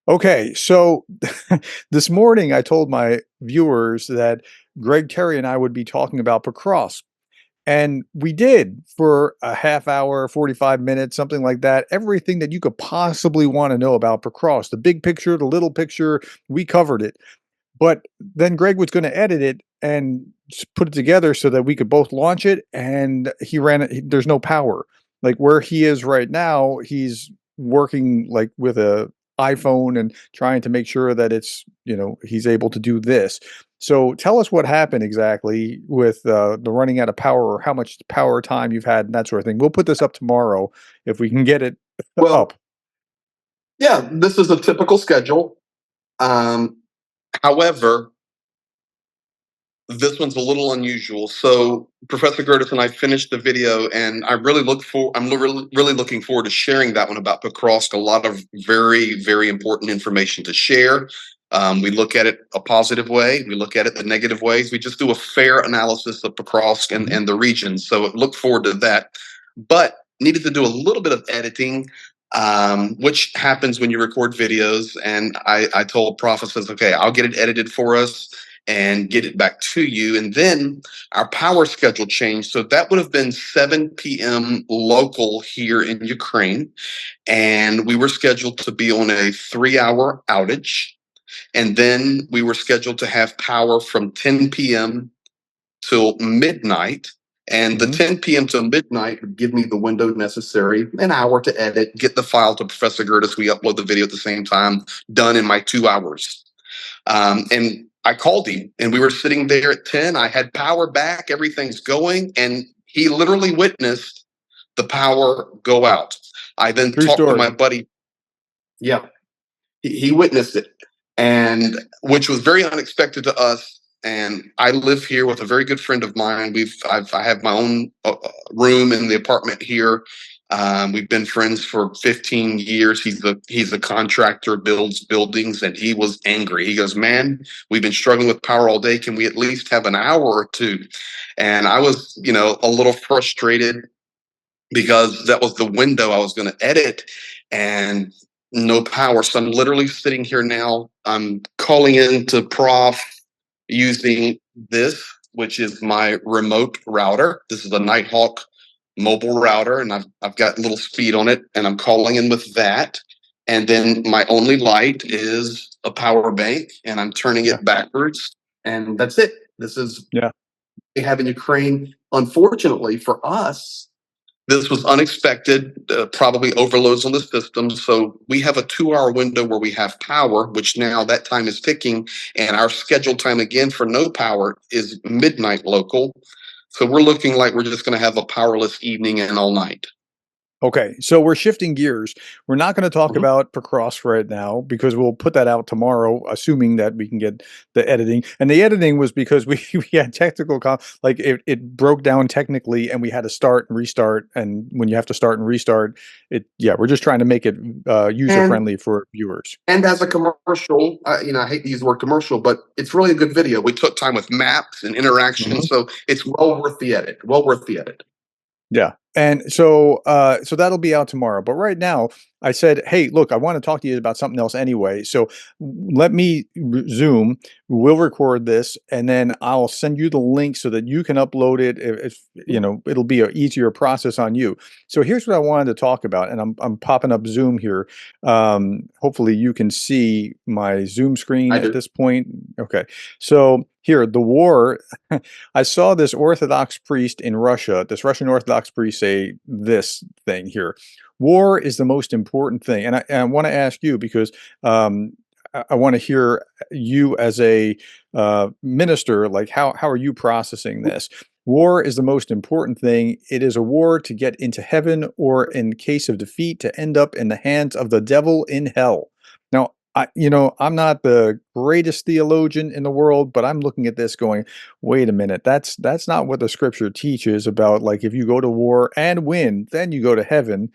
Okay, so this morning I told my viewers that Greg Terry and I would be talking about Procross. And we did for a half hour, 45 minutes, something like that. Everything that you could possibly want to know about Procross, the big picture, the little picture, we covered it. But then Greg was going to edit it and put it together so that we could both launch it. And he ran it. There's no power. Like where he is right now, he's working like with a iPhone and trying to make sure that he's able to do this. So tell us what happened exactly with the running out of power or how much power time you've had and that sort of thing. We'll put this up tomorrow if we can get it up. Well, yeah, this is a typical schedule. Um, However, this one's a little unusual. So Professor Gertis and I finished the video, and I'm really looking forward to sharing that one about Pacrosk. A lot of very, very important information to share. We look at it a positive way. We look at it the negative ways. We just do a fair analysis of Pacrosk Mhm. and the region. So look forward to that. But needed to do a little bit of editing, which happens when you record videos. And I told Prof, I says, okay, I'll get it edited for us and get it back to you. And then our power schedule changed. So that would have been 7 p.m. local here in Ukraine. And we were scheduled to be on a 3 hour outage. And then we were scheduled to have power from 10 p.m. till midnight. And the Mhm. 10 p.m. to midnight would give me the window necessary, an hour to edit, get the file to Professor Gertis. We upload the video at the same time, done in my 2 hours. And I called him and we were sitting there at 10. I had power back, everything's going. And he literally witnessed the power go out. I then True talked to my story. buddy. Yeah, he witnessed it, and which was very unexpected to us. And I live here with a very good friend of mine. I have my own room in the apartment here. We've been friends for 15 years. He's a contractor, builds buildings, and he was angry. He goes, "Man, we've been struggling with power all day. Can we at least have an hour or two?" And I was, a little frustrated because that was the window I was going to edit, and no power. So I'm literally sitting here now. I'm calling in to Prof using this, which is my remote router. This is a Nighthawk mobile router, and I've got little speed on it, and I'm calling in with that. And then my only light is a power bank, and I'm turning Yeah. it backwards, and that's it. This is Yeah. we have in Ukraine. Unfortunately for us, this was unexpected, probably overloads on the system. So we have a 2 hour window where we have power, which now that time is ticking. And our scheduled time again for no power is midnight local. So we're looking like we're just going to have a powerless evening and all night. Okay, so we're shifting gears. We're not going to talk Mhm. about Procross right now because we'll put that out tomorrow, assuming that we can get the editing. And the editing was because we had technical like it broke down technically, and we had to start and restart. And when you have to start and restart, we're just trying to make it user And friendly for viewers. and as a commercial, I hate to use the word commercial, but it's really a good video. We took time with maps and interaction, Mhm. so it's well worth the edit. Well worth the edit. Yeah. And so that'll be out tomorrow. But right now, I said, "Hey, look, I want to talk to you about something else anyway. So let me Zoom. We'll record this, and then I'll send you the link so that you can upload it. It'll be an easier process on you. So here's what I wanted to talk about, and I'm popping up Zoom here. Hopefully, you can see my Zoom screen I at do. this point. Okay. So here, the war. I saw this Orthodox priest in Russia, this Russian Orthodox priest say this thing here. War is the most important thing. And I want to ask you because I want to hear you as a minister, like how are you processing this? War is the most important thing. It is a war to get into heaven, or in case of defeat, to end up in the hands of the devil in hell. Now, I'm not the greatest theologian in the world, but I'm looking at this going, wait a minute, that's not what the scripture teaches about, like, if you go to war and win, then you go to heaven.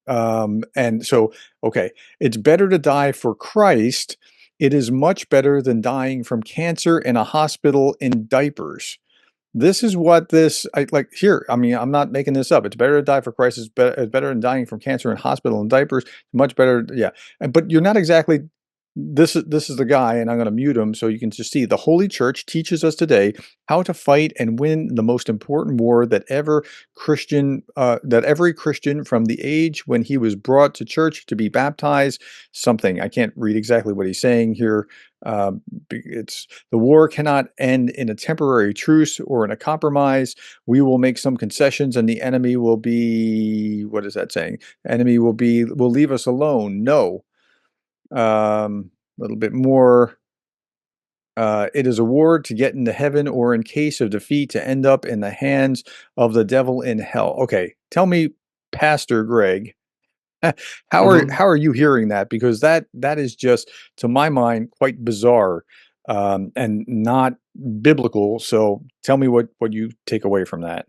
And so, okay, it's better to die for Christ. It is much better than dying from cancer in a hospital in diapers. This is what this I like here. I mean, I'm not making this up. It's better to die for Christ. It's better than dying from cancer in hospital in diapers. Much better. Yeah. But you're not exactly this is the guy, and I'm going to mute him so you can just see. The Holy Church teaches us today how to fight and win the most important war that every Christian from the age when he was brought to church to be baptized. Something I can't read exactly what he's saying here. It's the war cannot end in a temporary truce or in a compromise. We will make some concessions, and the enemy will be, what is that saying? Enemy will leave us alone. No. A little bit more. It is a war to get into heaven, or in case of defeat, to end up in the hands of the devil in hell. Okay, tell me, Pastor Greg, Mhm. how are you hearing that? Because that is just, to my mind, quite bizarre, and not biblical. So tell me what you take away from that.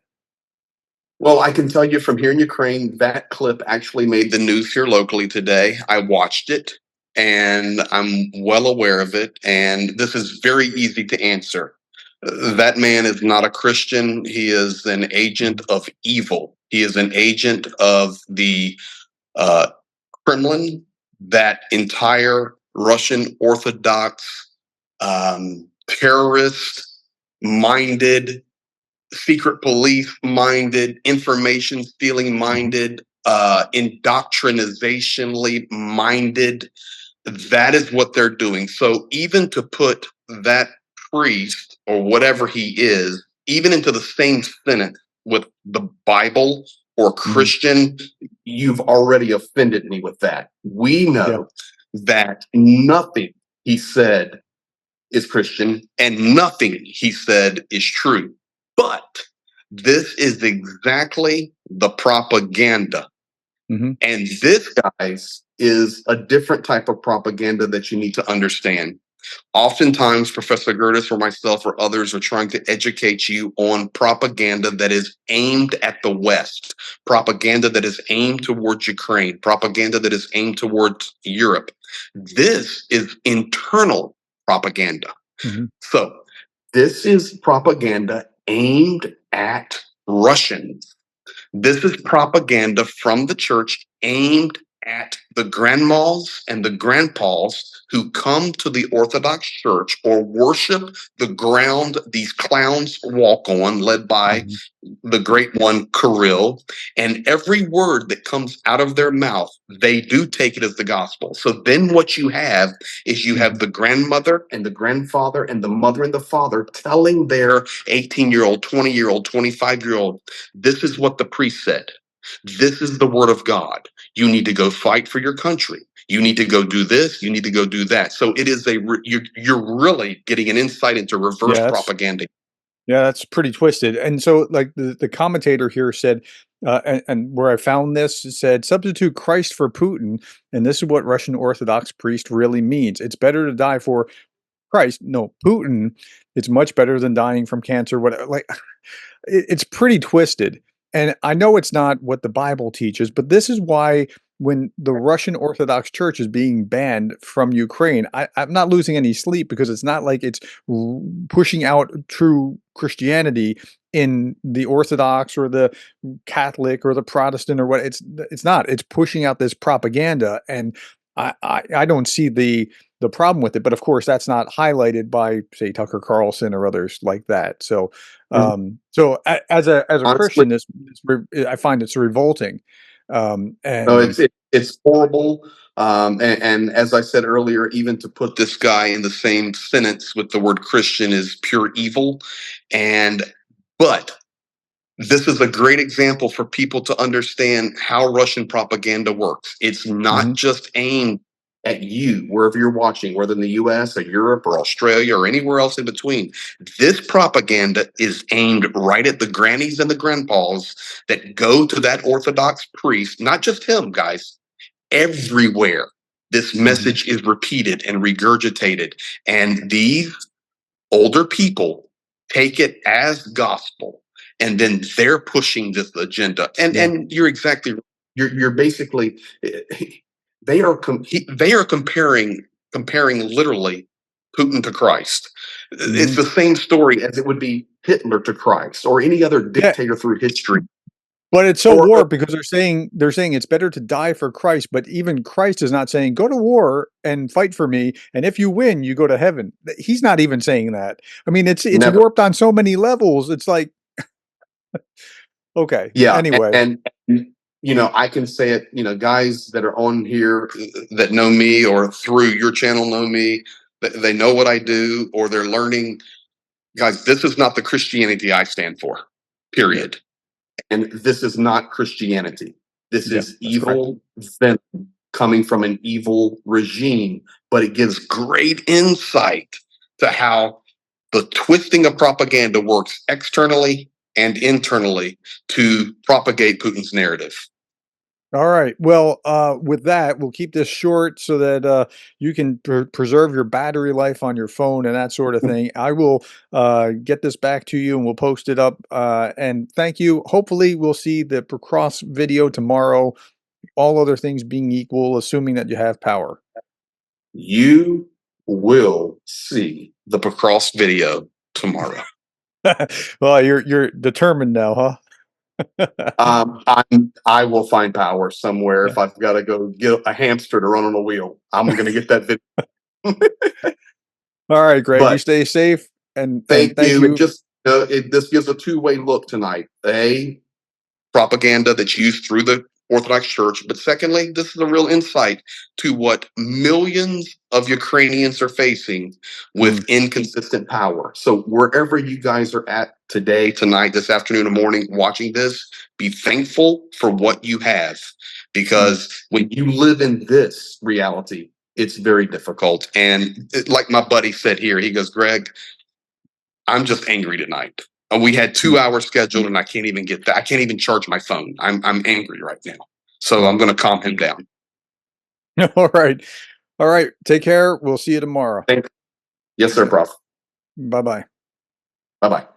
Well, I can tell you from here in Ukraine, that clip actually made the news here locally today. I watched it and I'm well aware of it. And this is very easy to answer. That man is not a Christian. He is an agent Mhm, of evil. He is an agent of the uh, Kremlin, that entire Russian Orthodox terrorist minded, secret police minded, information stealing mhm, minded, indoctrinationally minded. That is what they're doing. So even to put that priest or whatever he is, even into the same sentence with the Bible or mhm. Christian, you've already offended me with that. We Yeah. know that nothing he said is Christian and nothing he said is true. But this is exactly the propaganda. Mhm. And this, guys, is a different type of propaganda that you need to understand. Oftentimes, Professor Gertis or myself or others are trying to educate you on propaganda that is aimed at the West, propaganda that is aimed towards Ukraine, propaganda that is aimed towards Europe. This is internal propaganda. Mhm. So, this is propaganda aimed at Russians. This is propaganda from the church aimed at the grandmas and the grandpas who come to the Orthodox Church or worship the ground these clowns walk on, led by Mhm. the great one, Kirill. And every word that comes out of their mouth, they do take it as the gospel. So then what you have is you have Mhm. the grandmother and the grandfather and the mother and the father telling their 18-year-old, 20-year-old, 25-year-old, this is what the priest said. This is the word of God. You need to go fight for your country. You need to go do this. You need to go do that. So it is you're really getting an insight into reverse Yeah, that's propaganda. Yeah, that's pretty twisted. And so, like the commentator here said, and where I found this, it said, substitute Christ for Putin, and this is what Russian Orthodox priest really means. It's better to die for Christ, no Putin. It's much better than dying from cancer. Whatever. Like, it's pretty twisted. And I know it's not what the Bible teaches, but this is why when the Russian Orthodox Church is being banned from Ukraine, I'm not losing any sleep because it's not like it's pushing out true Christianity in the Orthodox or the Catholic or the Protestant or what. It's not. It's pushing out this propaganda, and I don't see the problem with it. But of course, that's not highlighted by, say, Tucker Carlson or others like that. So Mhm. as a Honestly, Christian, I find it's revolting, no, and it's horrible. And as I said earlier, even to put this guy in the same sentence with the word Christian is pure evil. And but this is a great example for people to understand how Russian propaganda works. It's not Mhm, just aimed at you, wherever you're watching, whether in the US or Europe or Australia or anywhere else in between. This propaganda is aimed right at the grannies and the grandpas that go to that Orthodox priest, not just him, guys, everywhere. This mhm, message is repeated and regurgitated. And these older people take it as gospel, and then they're pushing this agenda. yeah, And you're exactly right. You're basically they are comparing literally Putin to Christ. It's mhm. the same story as it would be Hitler to Christ or any other Yeah, dictator through history. But it's so or warped because they're saying it's better to die for Christ, but even Christ is not saying, "Go to war and fight for me, and if you win, you go to heaven." He's not even saying that. I mean, it's never. warped on so many levels. It's like, okay, Yeah, anyway. and I can say it. Guys that are on here that know me or through your channel know me, they know what I do, or they're learning. Guys, this is not the Christianity I stand for. Yeah, Period. And this is not Christianity. This yeah, is that's correct. evil venom coming from an evil regime, but it gives great insight to how the twisting of propaganda works externally and internally to propagate Putin's narrative. All right. Well, with that, we'll keep this short so that you can preserve your battery life on your phone and that sort of thing. I will get this back to you and we'll post it up. And thank you. Hopefully, we'll see the cross video tomorrow. All other things being equal, assuming that you have power. You will see the Procross video tomorrow. Well, you're determined now, huh? I will find power somewhere. Yeah. If I've got to go get a hamster to run on a wheel, I'm going to get that video. All right, Greg. You But stay safe and thank thank you. you. This gives a two-way look tonight. Propaganda that's used through the Orthodox Church, but secondly, this is a real insight to what millions of Ukrainians are facing with Mm, inconsistent power. So wherever you guys are at today, tonight, this afternoon, or morning, watching this, be thankful for what you have, mm. because when you live in this reality, it's very difficult. And like my buddy said here, he goes, Greg, I'm just angry tonight. We had 2 hours scheduled, and I can't even get that. I can't even charge my phone. I'm angry right now, so I'm Wow. going to calm him down. All right. All right. Take care. We'll see you tomorrow. Thank. Yes, sir, Okay. Prof. Bye bye. Bye bye.